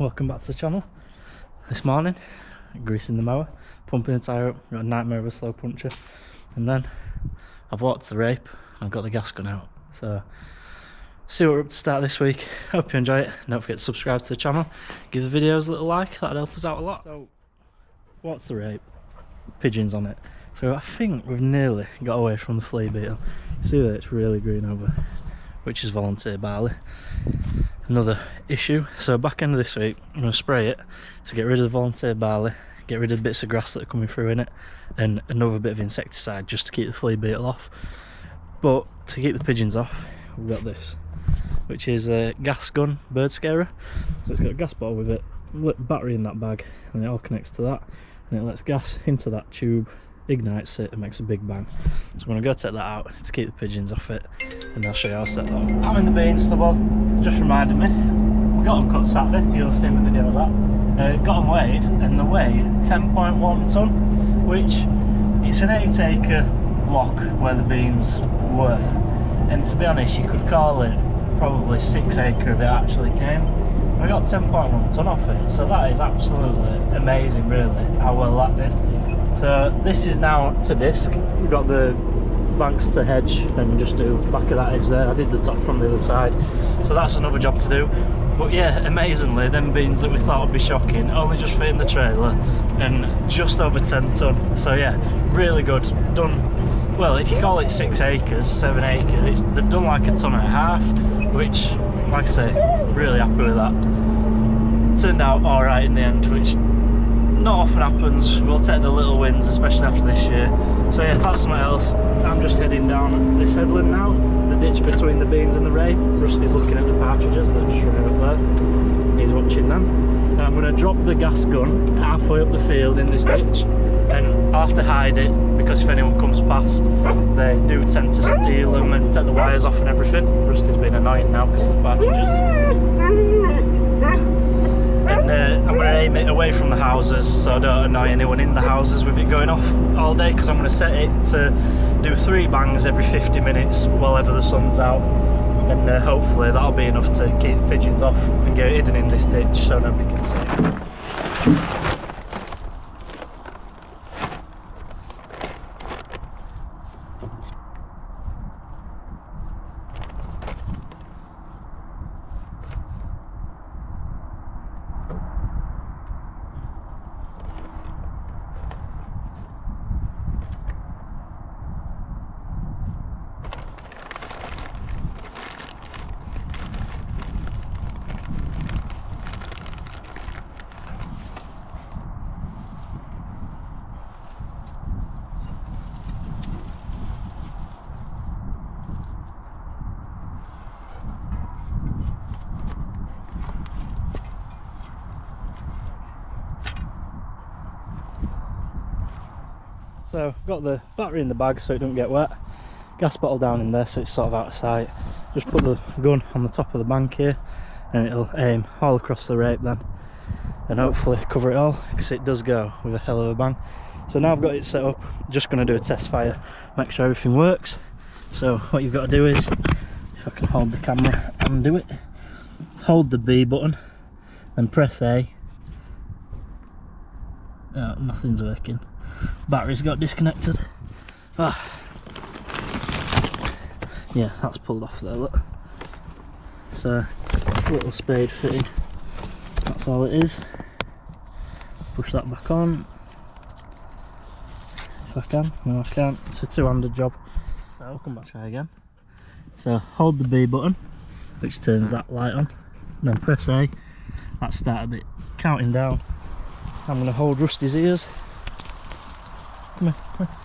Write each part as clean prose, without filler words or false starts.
welcome back to the channel. This morning, greasing the mower, pumping the tyre up, got a nightmare of a slow puncher, and then I've walked the rape, I've got the gas gun out. So, see what we're up to start this week. Hope you enjoy it, and don't forget to subscribe to the channel, give the videos a little like, that'd help us out a lot. So, what's the rape? Pigeons on it. So I think we've nearly got away from the flea beetle. See that it's really green over, which is volunteer barley. Another issue, so back end of this week I'm going to spray it to get rid of the volunteer barley, get rid of bits of grass that are coming through in it, and another bit of insecticide just to keep the flea beetle off. But to keep the pigeons off, we've got this, which is a gas gun bird scarer. So it's got a gas bottle with it, battery in that bag, and it all connects to that, and it lets gas into that tube, ignites it and makes a big bang. So I'm going to go take that out to keep the pigeons off it, and I'll show you how to set that up. I'm in the bean stubble, just reminded me, we got them cut Saturday, you'll have seen the video of that. Got them weighed, and they weigh 10.1 tonne, which it's an 8-acre block where the beans were, and to be honest you could call it probably 6-acre if it actually came. We got 10.1 tonne off it, so that is absolutely amazing really, how well that did. So this is now to disc. We've got the banks to hedge and just do back of that edge there. I did the top from the other side, so that's another job to do. But yeah, amazingly, them beans that we thought would be shocking only just fit in the trailer and just over 10 tonne. So yeah, really good. Done, well, if you call it 6 acres, 7 acres, they've done like a tonne and a half, which, like I say, really happy with that. Turned out alright in the end, which not often happens. We'll take the little wins, especially after this year. So yeah, that's something else. I'm just heading down this headland now, the ditch between the beans and the rape. Rusty's looking at the partridges that are just running up there. He's watching them. Now I'm going to drop the gas gun halfway up the field in this ditch, and I'll have to hide it because if anyone comes past, they do tend to steal them and take the wires off and everything. Rusty's been annoying now because of the partridges. And I'm going to aim it away from the houses so I don't annoy anyone in the houses with it going off all day, because I'm going to set it to do 3 bangs every 50 minutes while ever the sun's out, and hopefully that'll be enough to keep the pigeons off and get it hidden in this ditch so nobody can see it. So I've got the battery in the bag so it don't get wet, gas bottle down in there so it's sort of out of sight. Just put the gun on the top of the bank here and it'll aim all across the rape then, and hopefully cover it all, because it does go with a hell of a bang. So now I've got it set up, just going to do a test fire, make sure everything works. So what you've got to do is, if I can hold the camera and do it, hold the B button and press A. Oh, nothing's working. Batteries got disconnected. Yeah, that's pulled off there, look. So, little spade fitting, that's all it is. Push that back on, if I can. No, I can't, it's a two-handed job. So I'll come back, try again. So hold the B button, which turns that light on, and then press A. That started it counting down. I'm going to hold Rusty's ears. Come here, come here.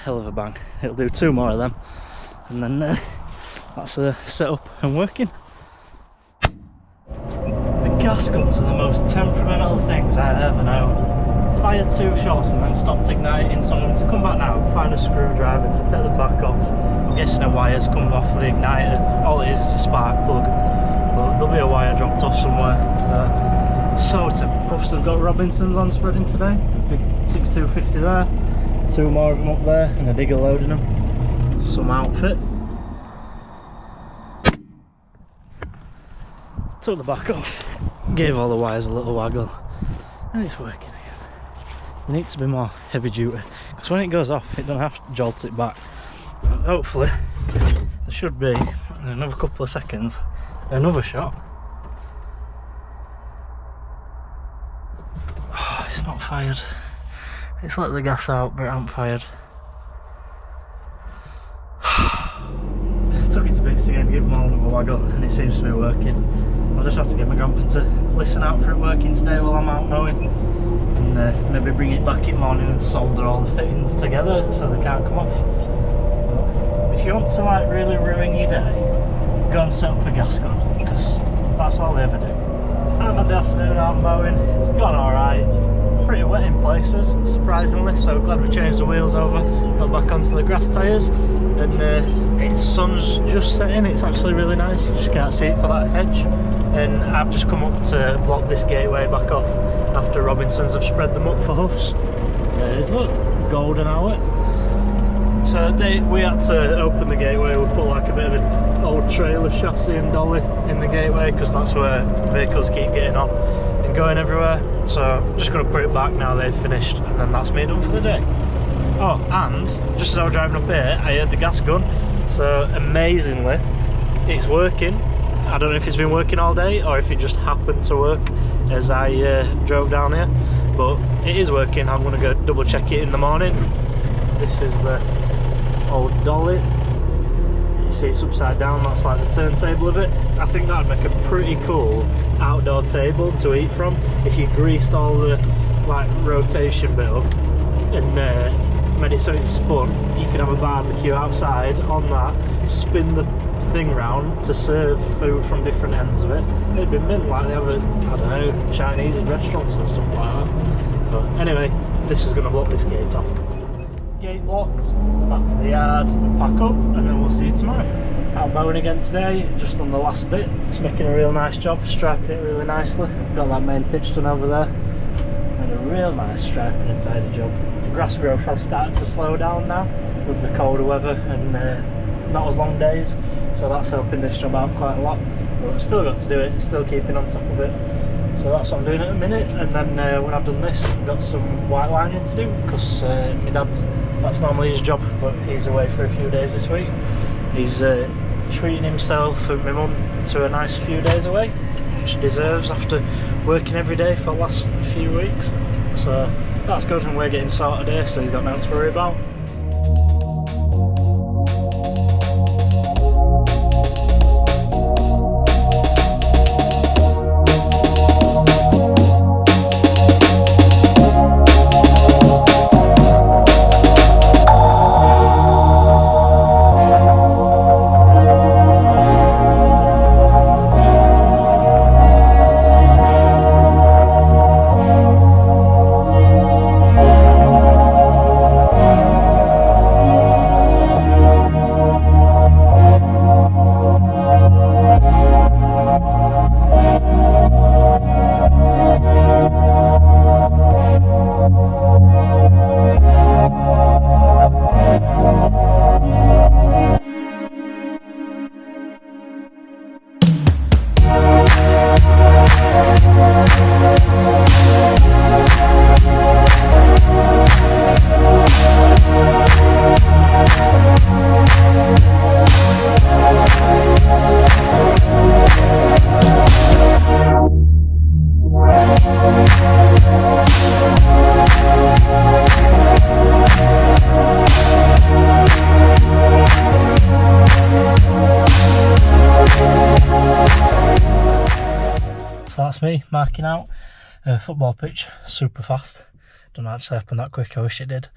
Hell of a bang. It'll do 2 more of them, and then that's set up and working. The gas guns are the most temperamental things I ever known. Fired 2 shots and then stopped igniting, so I'm going to come back now, find a screwdriver to take the back off. I'm guessing a wire's come off the igniter. All it is a spark plug, but there'll be a wire dropped off somewhere. So temperamental. I've got Robinsons on spreading today, big 6250 there. 2 more of them up there and a digger loading them. some outfit. Took the back off, gave all the wires a little waggle, and it's working again. You need to be more heavy duty, because when it goes off it don't have to jolt it back. But hopefully there should be, in another couple of seconds, another shot. Oh, it's not fired. It's let the gas out, but it ain't fired. Took it to bits again, give them all another waggle, and it seems to be working. I'll just have to get my grandpa to listen out for it working today while I'm out mowing, and maybe bring it back in the morning and solder all the fittings together so they can't come off. But if you want to like really ruin your day, go and set up a gas gun, because that's all they ever do. I've had the afternoon out mowing, it's gone alright. Pretty wet in places, surprisingly, so glad we changed the wheels over, got back onto the grass tyres, and its sun's just setting. It's actually really nice, you just can't see it for that hedge. And I've just come up to block this gateway back off after Robinsons have spread them up for hoofs. There it is, look, golden hour. So we had to open the gateway. We put like a bit of an old trailer chassis and dolly in the gateway, because that's where vehicles keep getting on and going everywhere. So I'm just going to put it back now they've finished, and then that's me done for the day. Oh, and just as I was driving up here, I heard the gas gun. So amazingly, it's working. I don't know if it's been working all day or if it just happened to work as I drove down here, but it is working. I'm going to go double check it in the morning. This is the old dolly. You see it's upside down, that's like the turntable of it. I think that would make a pretty cool outdoor table to eat from if you greased all the like rotation bit up and made it so it spun. You could have a barbecue outside on that, spin the thing round to serve food from different ends of it. It'd be mint like they have at, I don't know, Chinese restaurants and stuff like that. But anyway, this is going to block this gate off. Gate locked, back to the yard, pack up, and then we'll see you tomorrow. Out mowing again today, just on the last bit. It's making a real nice job, striping it really nicely. Got that main pitch done over there. And a real nice striping inside the job. The grass growth has started to slow down now with the colder weather and not as long days, so that's helping this job out quite a lot. But I've still got to do it, still keeping on top of it. So that's what I'm doing at the minute, and then when I've done this, I've got some white lining to do, because my dad's, that's normally his job, but he's away for a few days this week. He's treating himself and my mum to a nice few days away, which he deserves after working every day for the last few weeks. So that's good, and we're getting sorted here, so he's got nothing to worry about. So that's me marking out a football pitch super fast. Don't actually happen that quick, I wish it did.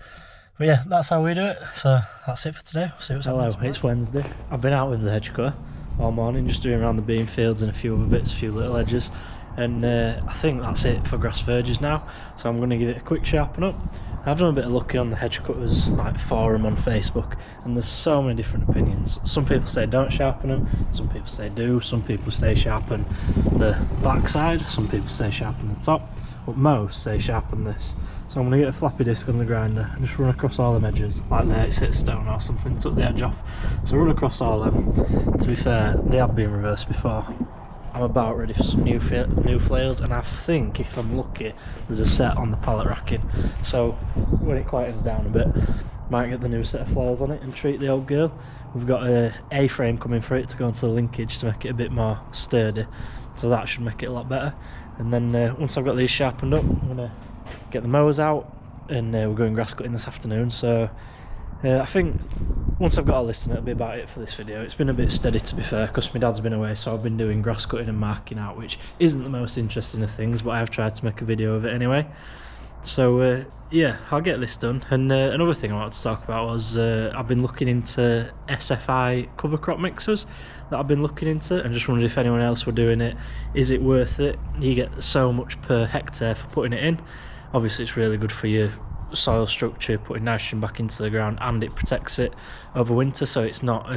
But yeah, that's how we do it. So that's it for today. We'll see what's happening tomorrow. It's Wednesday. I've been out with the hedge cutter all morning, just doing around the bean fields and a few other bits, a few little edges. And I think that's it for grass verges now. So I'm going to give it a quick sharpen up. I've done a bit of looking on the hedge cutters like forum on Facebook, and there's so many different opinions. Some people say don't sharpen them, some people say do, some people say sharpen the back side, some people say sharpen the top. but most say sharpen this. So I'm going to get a floppy disc on the grinder and just run across all the edges. Like there, it's hit stone or something, took the edge off. So run across all them. To be fair, they have been reversed before. I'm about ready for some new flails, and I think if I'm lucky there's a set on the pallet racking, so when it quietens down a bit might get the new set of flails on it and treat the old girl. We've got a A-frame coming for it to go into the linkage to make it a bit more sturdy, so that should make it a lot better. And then once I've got these sharpened up, I'm going to get the mowers out, and we're going grass cutting this afternoon. So I think once I've got all this, and it'll be about it for this video. It's been a bit steady, to be fair, because my dad's been away, so I've been doing grass cutting and marking out, which isn't the most interesting of things, but I've tried to make a video of it anyway. So yeah, I'll get this done. And another thing I wanted to talk about was I've been looking into SFI cover crop mixers that I've been looking into, and just wondered if anyone else were doing it. Is it worth it? You get so much per hectare for putting it in. Obviously it's really good for your soil structure, putting nitrogen back into the ground, and it protects it over winter, so it's not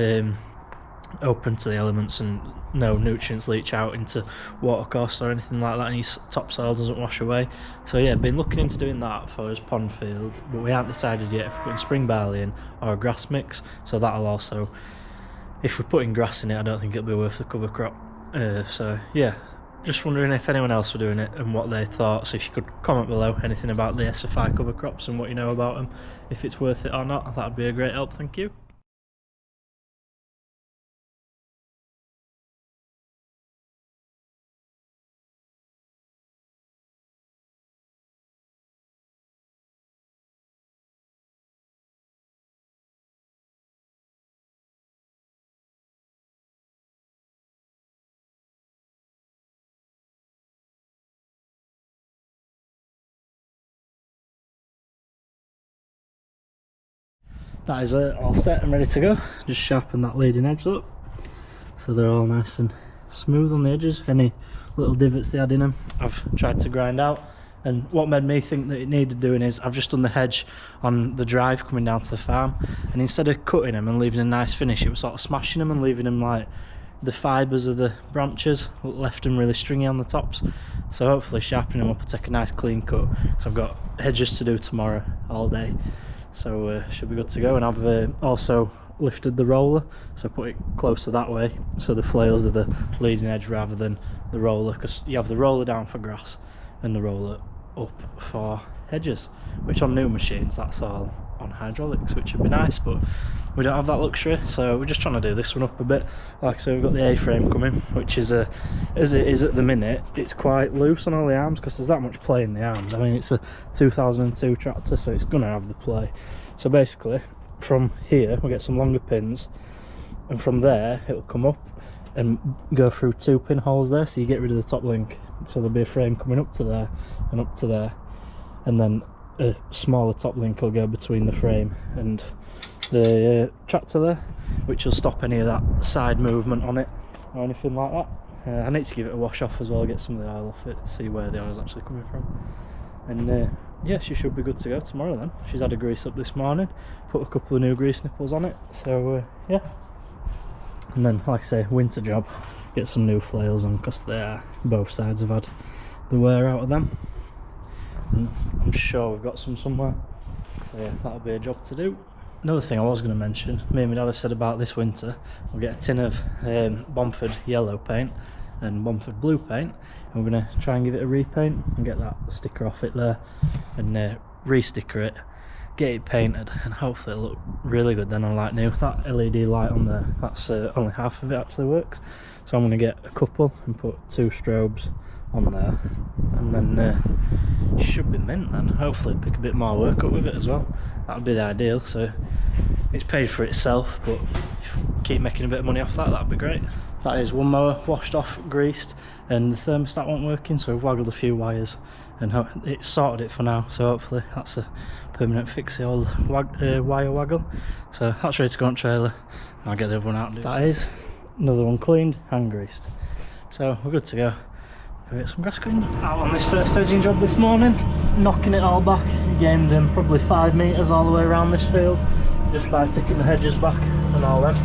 open to the elements, and no nutrients leach out into watercourse or anything like that, and your topsoil doesn't wash away. So yeah, been looking into doing that for his pond field, but we haven't decided yet if we're putting spring barley in or a grass mix. So that'll also, if we're putting grass in it, I don't think it'll be worth the cover crop. So yeah, just wondering if anyone else were doing it and what they thought. So if you could comment below anything about the SFI cover crops and what you know about them, if it's worth it or not, that'd be a great help. Thank you. That is it, all set and ready to go. Just sharpen that leading edge up, so they're all nice and smooth on the edges. Any little divots they had in them, I've tried to grind out. And what made me think that it needed doing is I've just done the hedge on the drive coming down to the farm, and instead of cutting them and leaving a nice finish, it was sort of smashing them and leaving them like the fibres of the branches left them really stringy on the tops. So hopefully sharpening them up will take a nice clean cut, because I've got hedges to do tomorrow all day. So should be good to go. And I've also lifted the roller, so put it closer that way, so the flails are the leading edge rather than the roller, because you have the roller down for grass and the roller up for hedges, which on new machines that's all on hydraulics, which would be nice, but we don't have that luxury, so we're just trying to do this one up a bit. Like I say, we've got the A-frame coming, which is as it is at the minute, it's quite loose on all the arms because there's that much play in the arms. I mean, it's a 2002 tractor, so it's gonna have the play. So basically from here we'll get some longer pins, and from there it'll come up and go through 2 pinholes there, so you get rid of the top link, so there'll be a frame coming up to there and up to there, and then a smaller top link will go between the frame and the tractor there, which will stop any of that side movement on it or anything like that. I need to give it a wash off as well, get some of the oil off it, see where the oil's actually coming from. And yeah, she should be good to go tomorrow then. She's had a grease up this morning, put a couple of new grease nipples on it, so yeah. And then, like I say, winter job, get some new flails on, because both sides have had the wear out of them, and I'm sure we've got some somewhere, so yeah, that'll be a job to do. Another thing I was going to mention, me and my dad have said about this winter, we'll get a tin of Bomford yellow paint and Bomford blue paint, and we're going to try and give it a repaint and get that sticker off it there and re-sticker it, get it painted, and hopefully it'll look really good then on like new. That LED light on there, that's only half of it actually works, so I'm going to get a couple and put 2 strobes on there, and then it should be mint then. Hopefully pick a bit more work up with it as well, that would be the ideal. So it's paid for itself, but if we keep making a bit of money off that, that'd be great. That is one mower washed off, greased, and the thermostat wasn't working, so we've waggled a few wires and it's sorted it for now, so hopefully that's a permanent fix, the old wire waggle. So that's ready to go on trailer, I'll get the other one out and do that. Is another one cleaned and greased, so we're good to go. Go get some grass cutting done. Out on this first edging job this morning, knocking it all back, gained probably 5 metres all the way around this field just by ticking the hedges back and all them.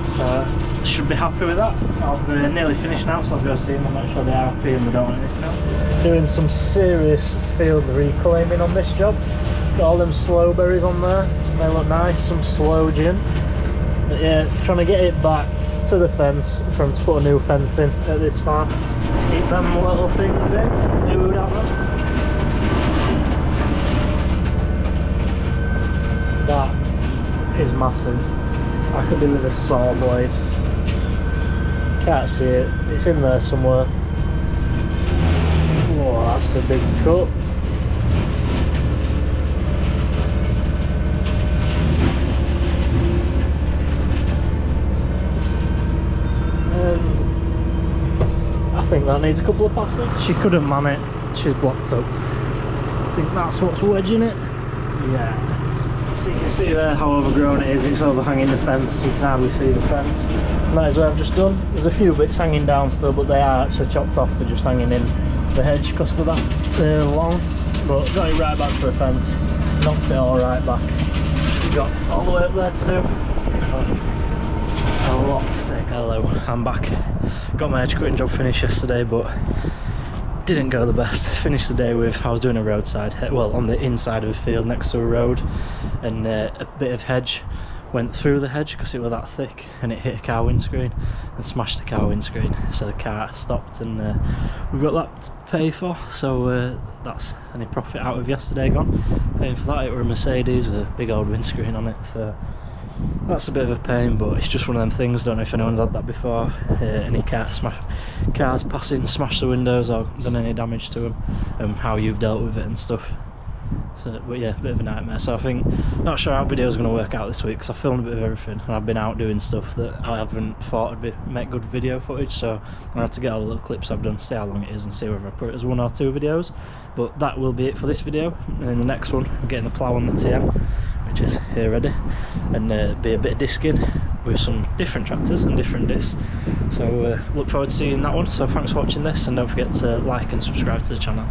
So should be happy with that. I've nearly finished now, so I'll go see them and make sure they are happy and they don't want anything else. Doing some serious field reclaiming on this job. Got all them slow berries on there, they look nice, some sloe gin. But yeah, trying to get it back to the fence from to put a new fence in at this farm. To keep them little things in, who would have them? That is massive. I could do with a saw blade. Can't see it, it's in there somewhere. Oh, that's a big cut. And I think that needs a couple of passes. She couldn't man it, she's blocked up. I think that's what's wedging it. Yeah. So you can see there how overgrown it is, it's overhanging the fence, you can hardly see the fence. And that is what I've just done. There's a few bits hanging down still, but they are actually chopped off, they're just hanging in the hedge because of that long. But got it right back to the fence, knocked it all right back. We've got all the way up there to do. A lot to take. Hello, I'm back. Got my hedge cutting job finished yesterday, but didn't go the best. Finished the day with, I was doing a roadside, well, on the inside of a field next to a road, and a bit of hedge went through the hedge because it was that thick, and it hit a car windscreen and smashed the car windscreen, so the car stopped, and we've got that to pay for, so that's any profit out of yesterday gone. Paying for that. It were a Mercedes with a big old windscreen on it, so that's a bit of a pain, but it's just one of them things. Don't know if anyone's had that before. Any cars passing, smash the windows or done any damage to them, and how you've dealt with it and stuff. So, but yeah, a bit of a nightmare. So I think, not sure how video's going to work out this week, because I've filmed a bit of everything and I've been out doing stuff that I haven't thought would make good video footage, so I'm going to have to get all the little clips I've done, see how long it is and see whether I put it as 1 or 2 videos. But that will be it for this video, and in the next one I'm getting the plough on the TM, which is here ready, and be a bit of disking with some different tractors and different discs. So look forward to seeing that one. So thanks for watching this, and don't forget to like and subscribe to the channel.